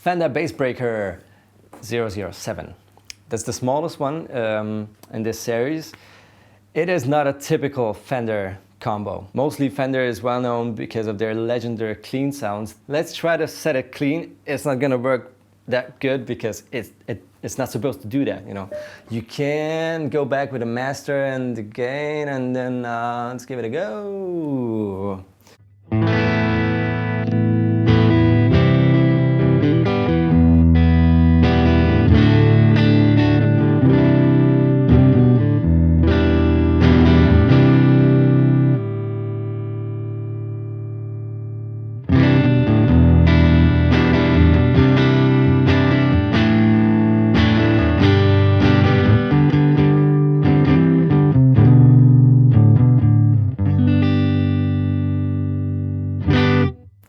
Fender Bassbreaker 007. That's the smallest one in this series. It is not a typical Fender combo. Mostly Fender is well known because of their legendary clean sounds. Let's try to set it clean. It's not gonna work that good because it's not supposed to do that, you know. You can go back with the master and the gain, and then let's give it a go.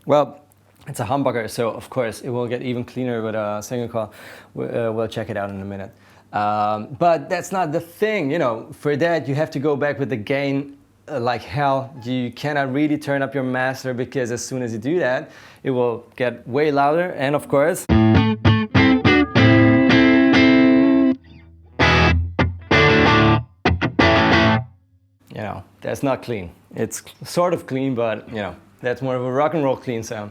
Well, it's a humbucker, so of course it will get even cleaner with a single coil. We'll check it out in a minute. But that's not the thing, you know. For that you have to go back with the gain like hell. You cannot really turn up your master because as soon as you do that, it will get way louder. And of course, you know, that's not clean. It's sort of clean, but you know, that's more of a rock and roll clean sound.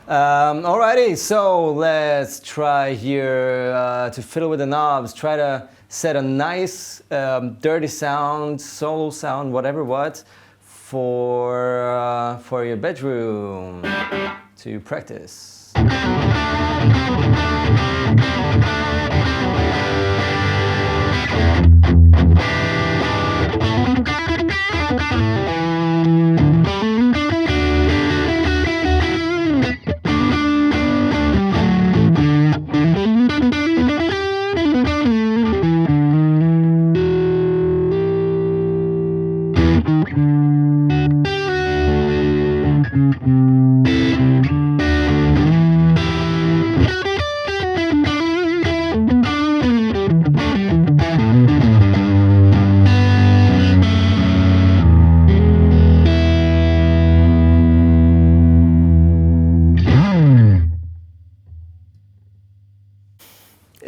Alrighty, so let's try here to fiddle with the knobs. Try to set a nice dirty sound, solo sound, whatever what, for your bedroom to practice.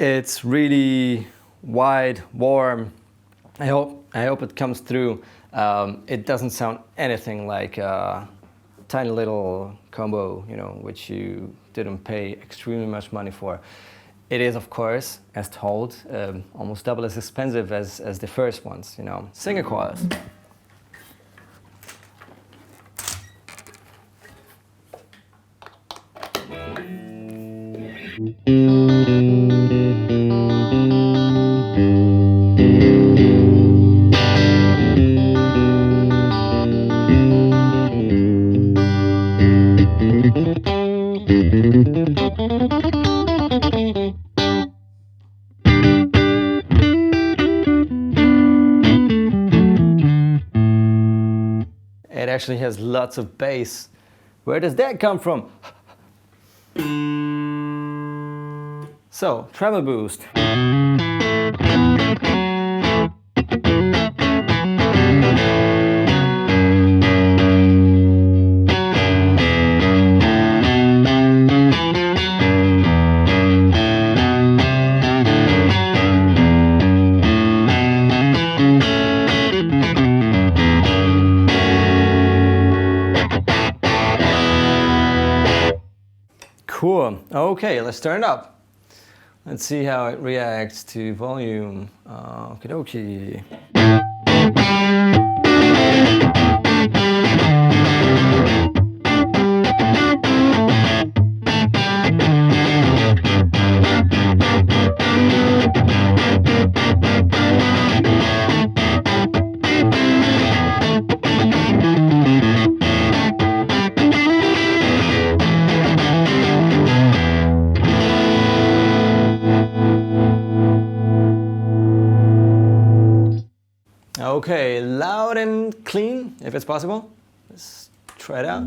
It's really wide, warm. I hope it comes through. It doesn't sound anything like a tiny little combo, you know, which you didn't pay extremely much money for. It is, of course, as told, almost double as expensive as the first ones, you know. Singlecoils. It actually has lots of bass. Where does that come from? So, treble boost. Cool. Okay, let's turn it up. Let's see how it reacts to volume. Okie dokie. Okay, loud and clean, if it's possible. Let's try it out.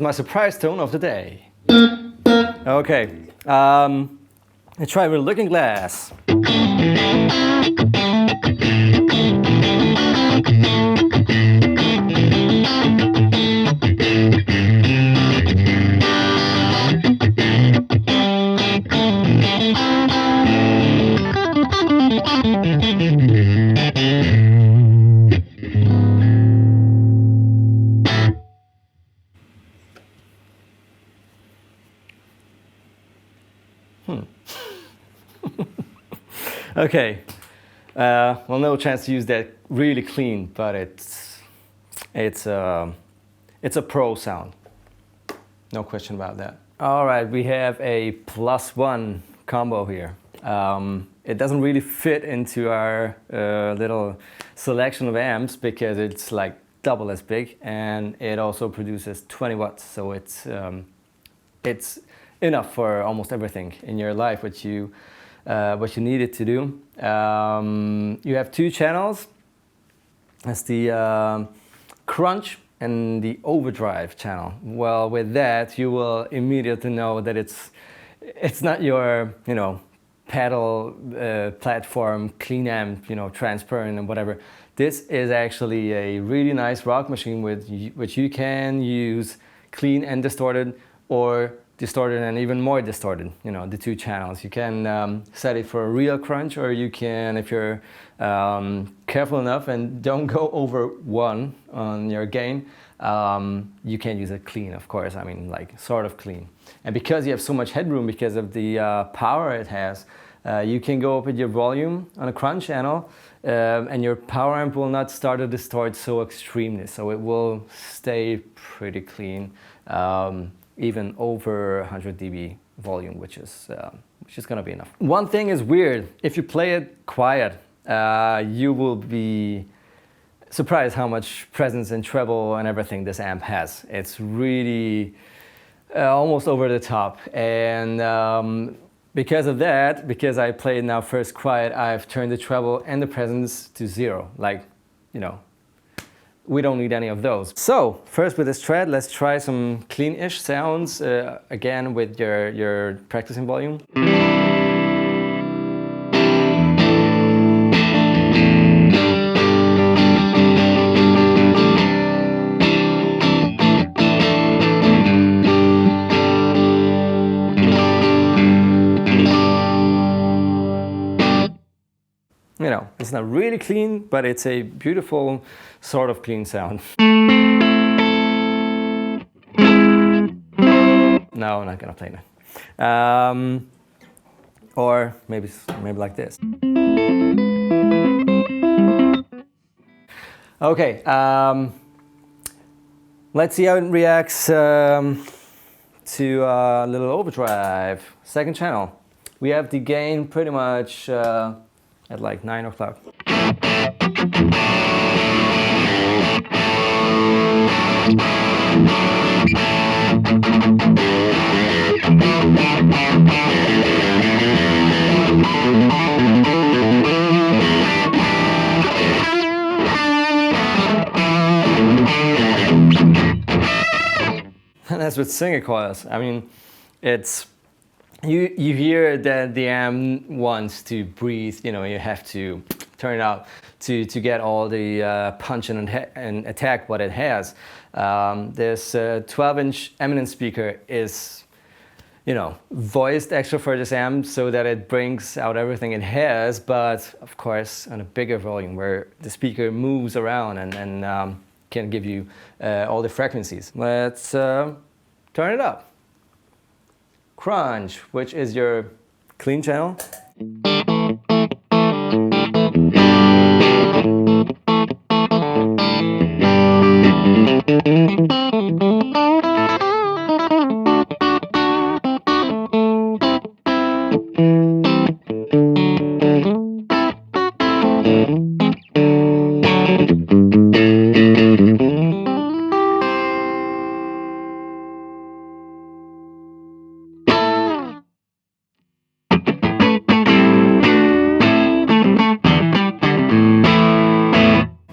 my surprise tone of the day. Okay, let's try with Looking Glass. Okay, well, no chance to use that really clean, but it's a pro sound, no question about that. All right, we have a +1 combo here. It doesn't really fit into our little selection of amps because it's like double as big, and it also produces 20 watts, so it's enough for almost everything in your life what you need it to do. You have two channels. That's the crunch and the overdrive channel. Well, with that you will immediately know that it's not your pedal platform clean amp, transparent and whatever. This is actually a really nice rock machine which you can use clean and distorted, or distorted and even more distorted, the two channels. You can set it for a real crunch, or you can, if you're careful enough and don't go over 1 on your gain, you can use it clean, of course. I mean, like sort of clean. And because you have so much headroom because of the power it has, you can go up with your volume on a crunch channel, and your power amp will not start to distort so extremely, so it will stay pretty clean, even over 100 dB volume, which is gonna be enough. One thing is weird: if you play it quiet, you will be surprised how much presence and treble and everything this amp has. It's really almost over the top, and because of that, because I play it now first quiet, I've turned the treble and the presence to 0. Like, we don't need any of those. So first with this tread, let's try some clean-ish sounds, again with your practicing volume. It's not really clean, but it's a beautiful sort of clean sound. No, I'm not gonna play that. Or maybe like this. Okay, let's see how it reacts to a little overdrive. Second channel. We have the gain pretty much at like 9 o'clock. And that's with Singlecoils. I mean, it's you hear that the amp wants to breathe. You have to turn it out to get all the punch and attack what it has. This 12-inch eminence speaker is, voiced extra for this amp so that it brings out everything it has, but of course on a bigger volume where the speaker moves around and can give you all the frequencies. Let's turn it up. Crunch, which is your clean channel.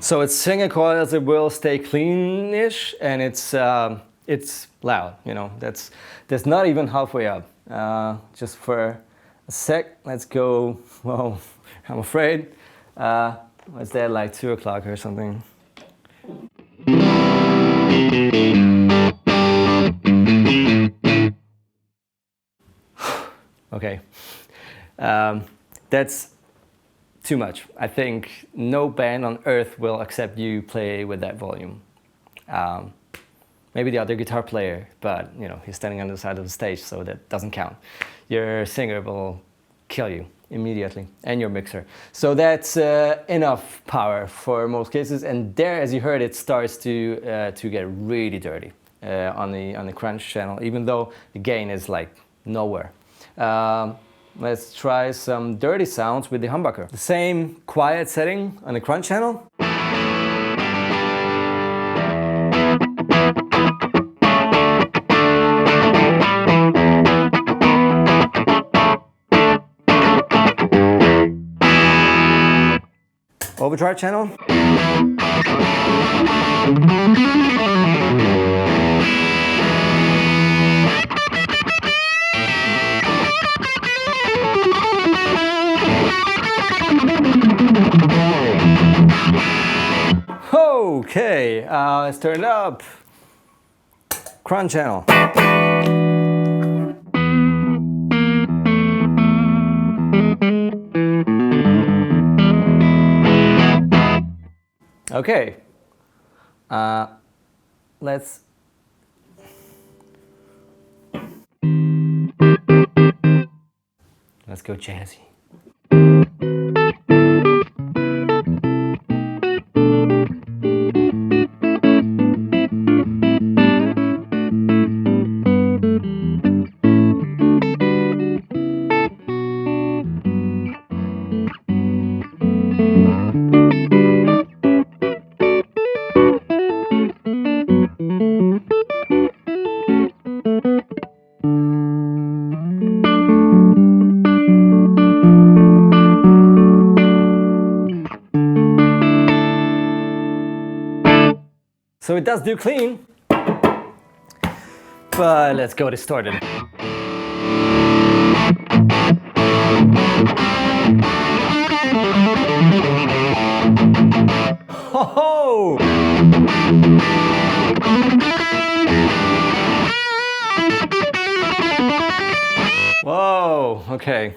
So it's Singlecoils, it will stay cleanish, and it's loud. You know, that's not even halfway up. Just for a sec, let's go. Whoa, I'm afraid. What's that, like 2 o'clock or something? Okay, that's too much. I think no band on earth will accept you play with that volume. Maybe the other guitar player, but you know, he's standing on the side of the stage, so that doesn't count. Your singer will kill you immediately, and your mixer. So that's enough power for most cases, and there, as you heard, it starts to get really dirty on the crunch channel, even though the gain is like nowhere. Let's try some dirty sounds with the humbucker. The same quiet setting on the crunch channel. Overdrive channel. Okay, let's turn it up. Crunch channel. Okay, let's go jazzy. So it does do clean, but let's go distorted. Ho ho! Whoa, okay.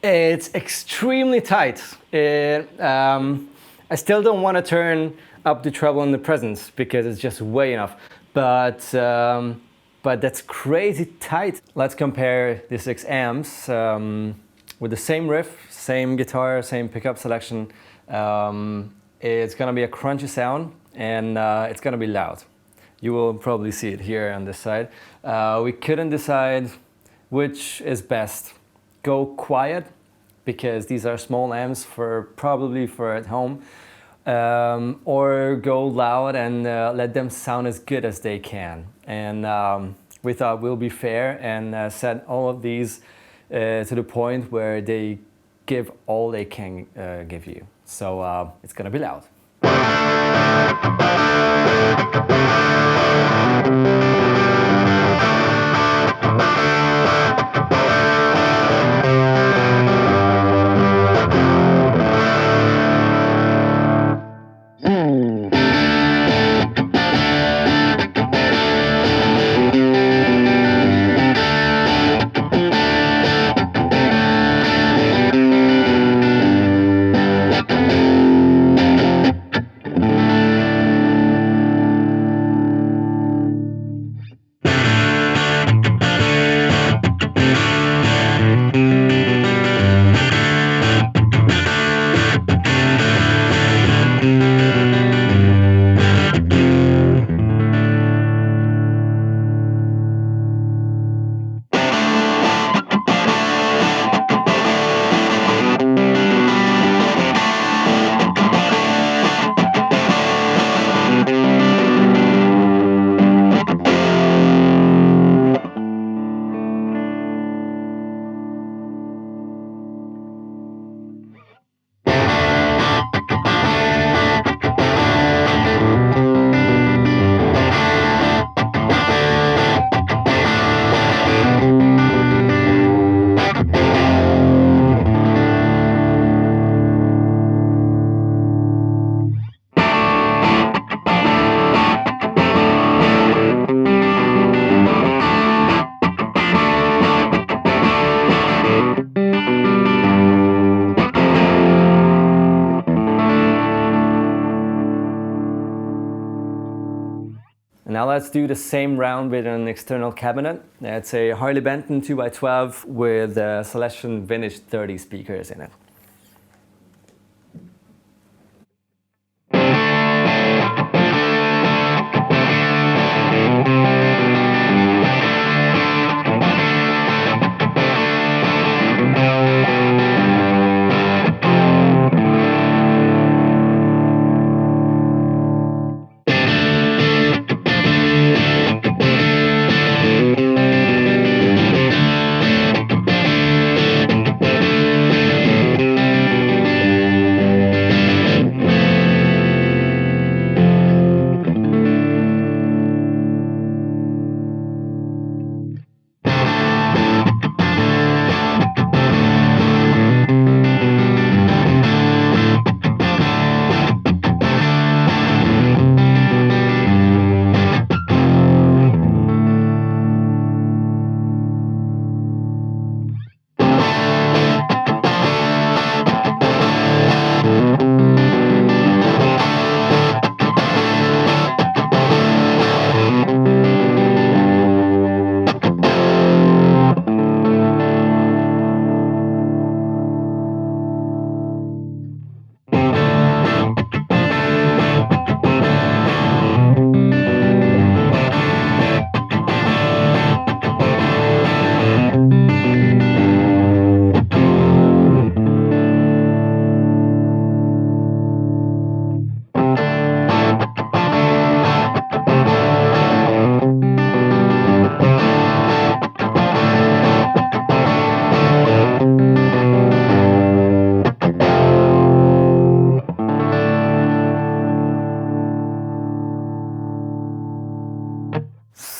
It's extremely tight. I still don't want to turn up the treble in the presence because it's just way enough. But that's crazy tight. Let's compare the 6 amps with the same riff, same guitar, same pickup selection. It's gonna be a crunchy sound, and it's gonna be loud. You will probably see it here on this side. We couldn't decide which is best. Go quiet, because these are small amps probably for at home. Or go loud and let them sound as good as they can. And we thought we'll be fair and set all of these to the point where they give all they can give you. So it's gonna be loud. Now let's do the same round with an external cabinet. It's a Harley Benton 2x12 with Celestion Vintage 30 speakers in it.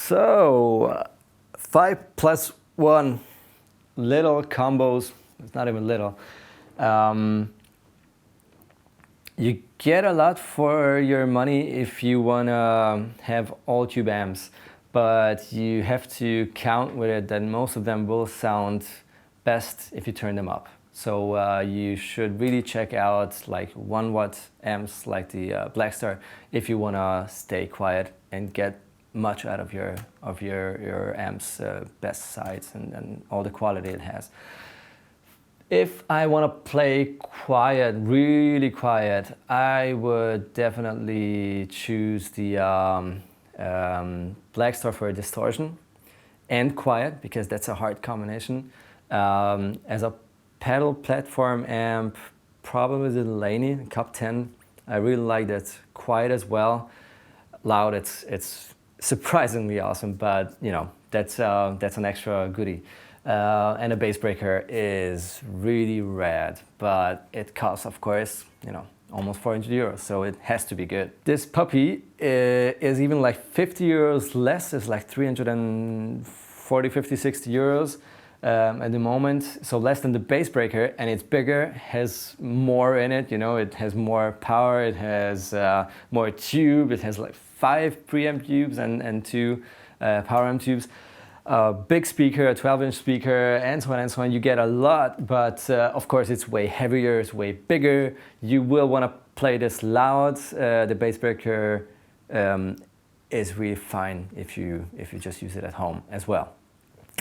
So 5+1 little combos, it's not even little. You get a lot for your money if you want to have all tube amps, but you have to count with it that most of them will sound best if you turn them up. So you should really check out like 1 watt amps like the Blackstar if you want to stay quiet and get much out of your amp's best sides and all the quality it has. If I want to play quiet, really quiet, I would definitely choose the Blackstar for distortion and quiet, because that's a hard combination. As a pedal platform amp, probably the Laney Cup 10. I really like that. Quiet as well. Loud, it's surprisingly awesome, but you know, that's an extra goodie. And a Bassbreaker is really rad, but it costs, of course, you know, almost 400 euros, so it has to be good. This puppy is even like 50 euros less. It's like 340, 50, 60 euros at the moment, so less than the Bassbreaker, and it's bigger, has more in it, you know, it has more power, it has more tube, it has like 5 preamp tubes and 2 power amp tubes. Big speaker, a 12-inch speaker, and so on and so on. You get a lot, but of course it's way heavier, it's way bigger. You will want to play this loud. The Bassbreaker is really fine if you just use it at home as well.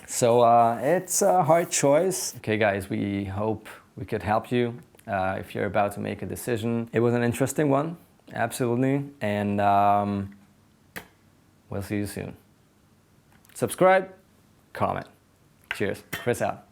So it's a hard choice. Okay guys, we hope we could help you if you're about to make a decision. It was an interesting one, absolutely, and we'll see you soon. Subscribe, comment. Cheers. Chris out.